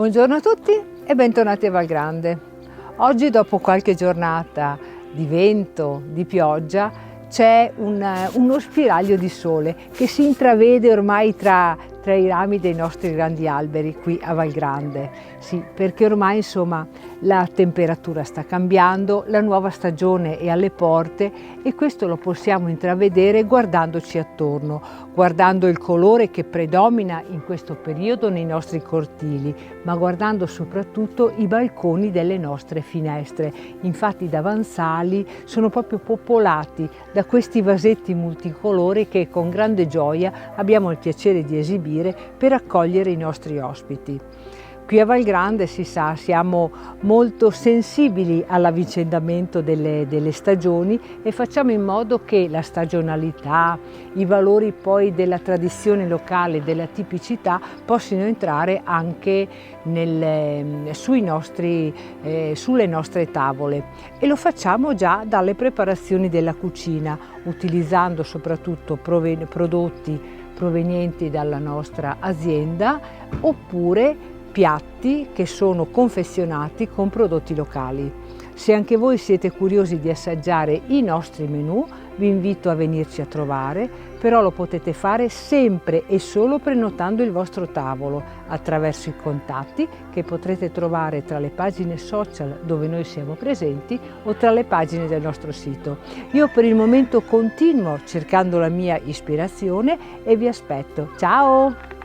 Buongiorno a tutti e bentornati a Valgrande. Oggi, dopo qualche giornata di vento, di pioggia, c'è uno spiraglio di sole che si intravede ormai tra i rami dei nostri grandi alberi qui a Valgrande. Sì, perché ormai insomma la temperatura sta cambiando, la nuova stagione è alle porte e questo lo possiamo intravedere guardandoci attorno, guardando il colore che predomina in questo periodo nei nostri cortili, ma guardando soprattutto i balconi delle nostre finestre. Infatti i davanzali sono proprio popolati da questi vasetti multicolori che con grande gioia abbiamo il piacere di esibire per accogliere i nostri ospiti. Qui a Valgrande, si sa, siamo molto sensibili all'avvicendamento delle stagioni e facciamo in modo che la stagionalità, i valori poi della tradizione locale, della tipicità, possano entrare anche sulle nostre tavole. E lo facciamo già dalle preparazioni della cucina, utilizzando soprattutto prodotti provenienti dalla nostra azienda oppure piatti che sono confezionati con prodotti locali. Se anche voi siete curiosi di assaggiare i nostri menù, vi invito a venirci a trovare, però lo potete fare sempre e solo prenotando il vostro tavolo attraverso i contatti che potrete trovare tra le pagine social dove noi siamo presenti o tra le pagine del nostro sito. Io per il momento continuo cercando la mia ispirazione e vi aspetto. Ciao!